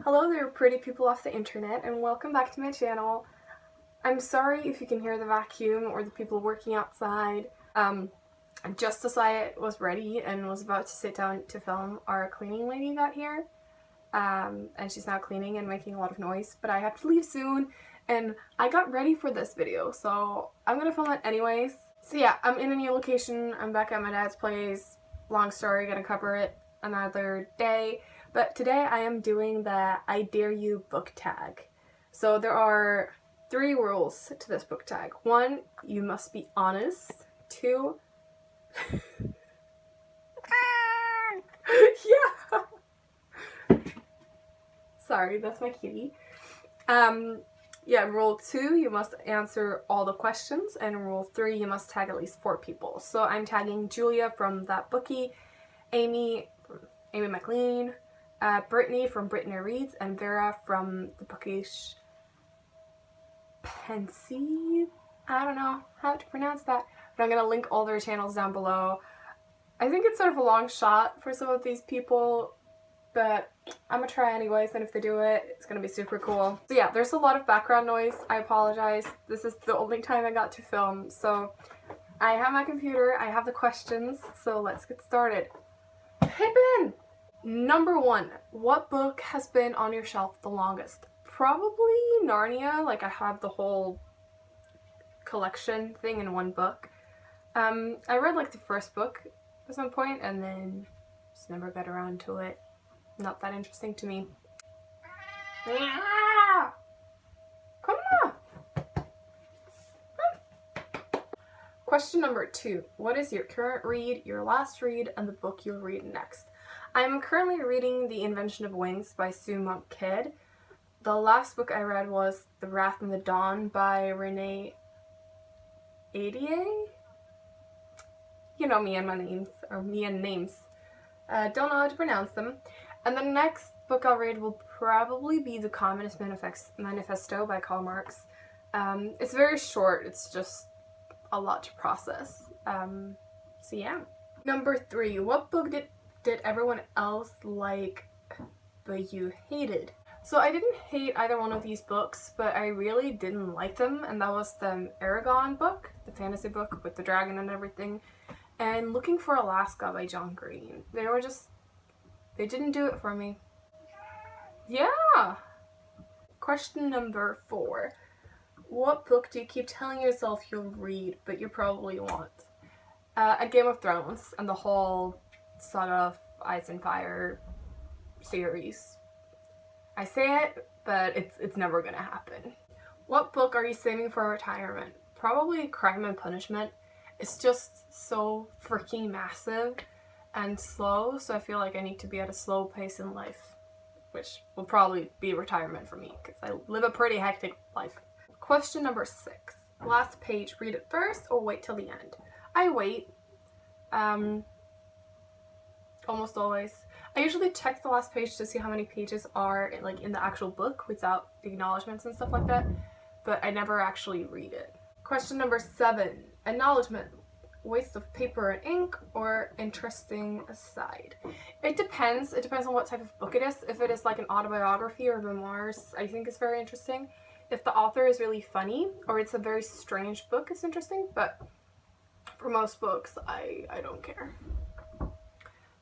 Hello there, pretty people off the internet, and welcome back to my channel. I'm sorry if you can hear the vacuum or the people working outside. Just as I was ready and was about to sit down to film, our cleaning lady got here. And she's now cleaning and making a lot of noise, but I have to leave soon, and I got ready for this video, so I'm gonna film it anyways. So yeah, I'm in a new location. I'm back at my dad's place. Long story, gonna cover it another day. But today I am doing the I Dare You book tag. So there are 3 rules to this book tag. 1, you must be honest. 2, yeah. Sorry, that's my kitty. Rule 2, you must answer all the questions, and rule 3, you must tag at least 4 people. So I'm tagging Julia from That Bookie, Amy from Amy McLean, Brittany from Brittany Reads, and Vera from the Bookish Pensieve. I don't know how to pronounce that, but I'm gonna link all their channels down below. I think it's sort of a long shot for some of these people, but I'm gonna try anyways, and if they do it, it's gonna be super cool. So yeah, there's a lot of background noise. I apologize. This is the only time I got to film, so I have my computer, I have the questions, so let's get started. Hip in! Number 1, what book has been on your shelf the longest? Probably Narnia. Like, I have the whole collection thing in one book. I read like the first book at some point and then just never got around to it. Not that interesting to me. Come on! Question number 2. What is your current read, your last read, and the book you'll read next? I'm currently reading The Invention of Wings by Sue Monk Kidd. The last book I read was The Wrath and the Dawn by Renee Adier. You know me and my names, or me and names. Don't know how to pronounce them. And the next book I'll read will probably be The Communist Manifesto by Karl Marx. It's very short, it's just a lot to process. So yeah. Number 3, what book did everyone else like but you hated? So I didn't hate either one of these books, but I really didn't like them, and that was the Aragon book, the fantasy book with the dragon and everything, and Looking for Alaska by John Green. They didn't do it for me. Yeah! Question number 4. What book do you keep telling yourself you'll read, but you probably won't? A Game of Thrones and the whole sort of Ice and Fire series. I say it, but it's never gonna happen. What book are you saving for retirement? Probably Crime and Punishment. It's just so freaking massive and slow, so I feel like I need to be at a slow pace in life, which will probably be retirement for me because I live a pretty hectic life. Question number 6. Last page, read it first or wait till the end? I wait. Almost always. I usually check the last page to see how many pages are in the actual book without the acknowledgements and stuff like that, but I never actually read it. Question number 7. Acknowledgement. Waste of paper and ink or interesting aside? It depends. It depends on what type of book it is. If it is like an autobiography or memoirs, I think it's very interesting. If the author is really funny or it's a very strange book, it's interesting, but for most books, I don't care.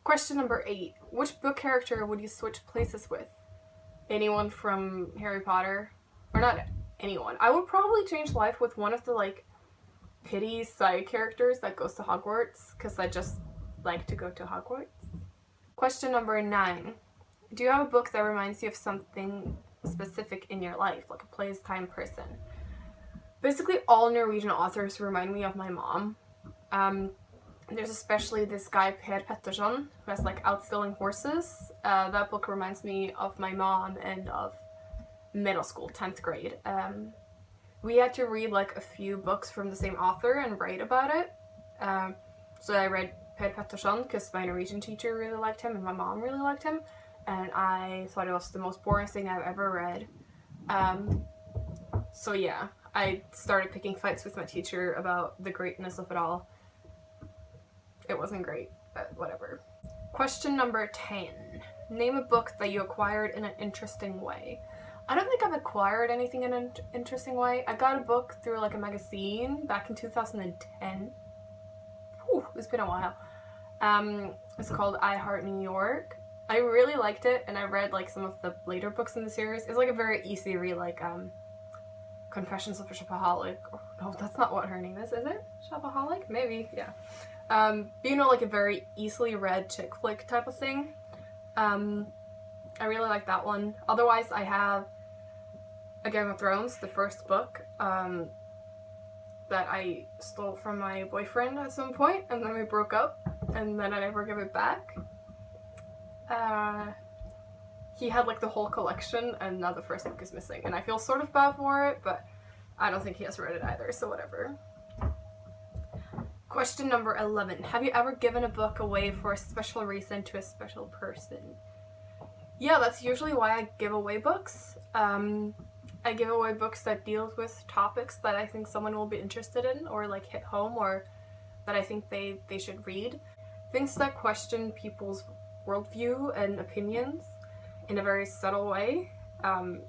Question number 8. Which book character would you switch places with? Anyone from Harry Potter? Or not anyone. I would probably change life with one of the pity side characters that goes to Hogwarts, because I just like to go to Hogwarts. Question number 9. Do you have a book that reminds you of something specific in your life, like a place, time, person? Basically all Norwegian authors remind me of my mom. There's especially this guy Per Petterson who has Outstilling Horses. That book reminds me of my mom and of middle school, 10th grade. We had to read a few books from the same author and write about it. So I read Per Petterson because my Norwegian teacher really liked him and my mom really liked him, and I thought it was the most boring thing I've ever read. So yeah, I started picking fights with my teacher about the greatness of it all. It wasn't great, but whatever. Question number 10. Name a book that you acquired in an interesting way. I don't think I've acquired anything in an interesting way. I got a book through like a magazine back in 2010. Whew, it's been a while. It's called I Heart New York. I really liked it, and I read like some of the later books in the series. It's like a very easy read, like Confessions of a Shopaholic. No, that's not what her name is it? Shopaholic? Maybe, yeah. You know, like a very easily read chick flick type of thing. I really like that one. Otherwise, I have A Game of Thrones, the first book, that I stole from my boyfriend at some point, and then we broke up, and then I never gave it back. He had like the whole collection, and now the first book is missing, and I feel sort of bad for it, but I don't think he has read it either, so whatever. Question number 11. Have you ever given a book away for a special reason to a special person? Yeah, that's usually why I give away books. I give away books that deal with topics that I think someone will be interested in, or like hit home, or that I think they should read. Things that question people's worldview and opinions in a very subtle way, I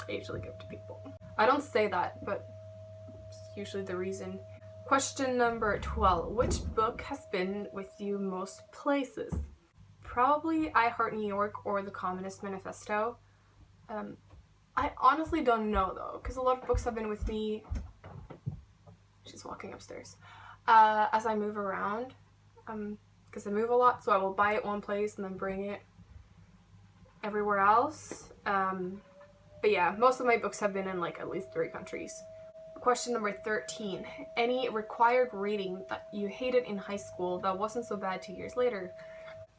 usually give to people. I don't say that, but it's usually the reason. Question number 12. Which book has been with you most places? Probably I Heart New York or The Communist Manifesto. I honestly don't know though, because a lot of books have been with me. She's walking upstairs. As I move around, because I move a lot, so I will buy it one place and then bring it everywhere else. But yeah, most of my books have been in like at least 3 countries. Question number 13. Any required reading that you hated in high school that wasn't so bad 2 years later?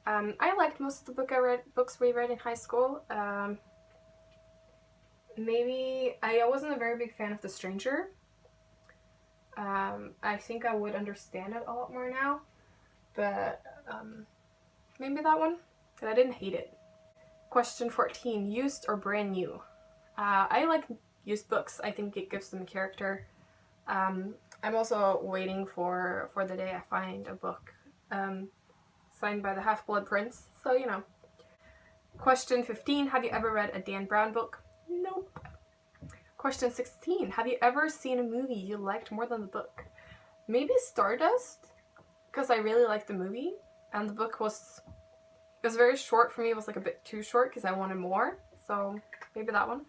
I liked most of the books we read in high school. Maybe I wasn't a very big fan of The Stranger. I think I would understand it a lot more now, but maybe that one, but I didn't hate it. Question 14. Used or brand new? I like used books. I think it gives them a character. I'm also waiting for the day I find a book signed by the Half-Blood Prince, so you know. Question 15. Have you ever read a Dan Brown book? Nope. Question 16. Have you ever seen a movie you liked more than the book? Maybe Stardust, because I really liked the movie, and the book was very short for me. It was like a bit too short because I wanted more, so maybe that one.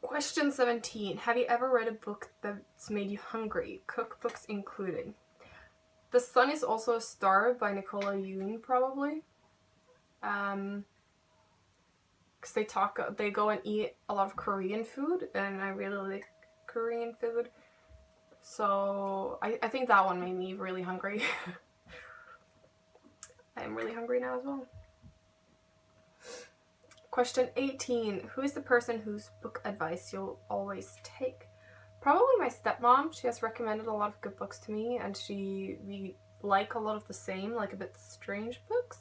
Question 17. Have you ever read a book that's made you hungry, cookbooks included? The Sun is Also a Star by Nicola Yoon, probably. Because they go and eat a lot of Korean food, and I really like Korean food. So I think that one made me really hungry. I am really hungry now as well. Question 18. Who is the person whose book advice you'll always take? Probably my stepmom. She has recommended a lot of good books to me, and we like a lot of the same, like a bit strange books.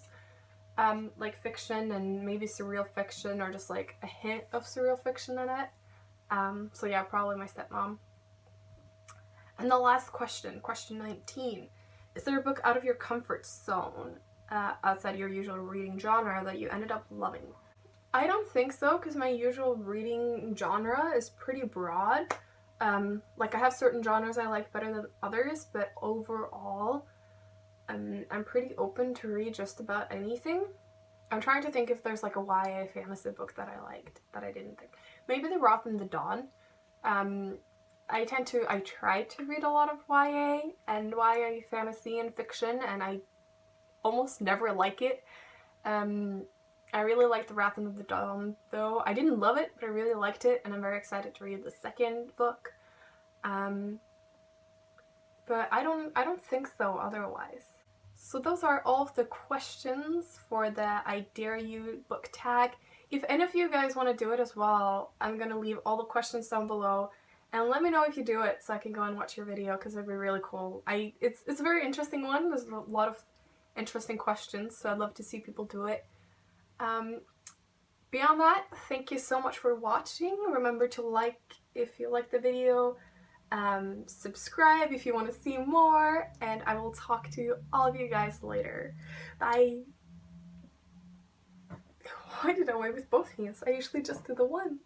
Like fiction and maybe surreal fiction, or just like a hint of surreal fiction in it. So yeah, probably my stepmom. And the last question, question 19. Is there a book out of your comfort zone, outside your usual reading genre, that you ended up loving? I don't think so, because my usual reading genre is pretty broad. Like I have certain genres I like better than others, but overall, I'm pretty open to read just about anything. I'm trying to think if there's like a YA fantasy book that I liked that I didn't think. Maybe The Wrath and the Dawn. I try to read a lot of YA and YA fantasy and fiction, and I almost never like it. I really liked The Wrath and the Dawn though. I didn't love it, but I really liked it, and I'm very excited to read the second book. But I don't think so otherwise. So those are all of the questions for the I Dare You book tag. If any of you guys want to do it as well, I'm gonna leave all the questions down below, and let me know if you do it so I can go and watch your video, because it'd be really cool. It's a very interesting one. There's a lot of interesting questions, so I'd love to see people do it. Beyond that, thank you so much for watching. Remember to like if you liked the video, subscribe if you want to see more, and I will talk to all of you guys later. Bye! I did it away with both hands. I usually just do the one.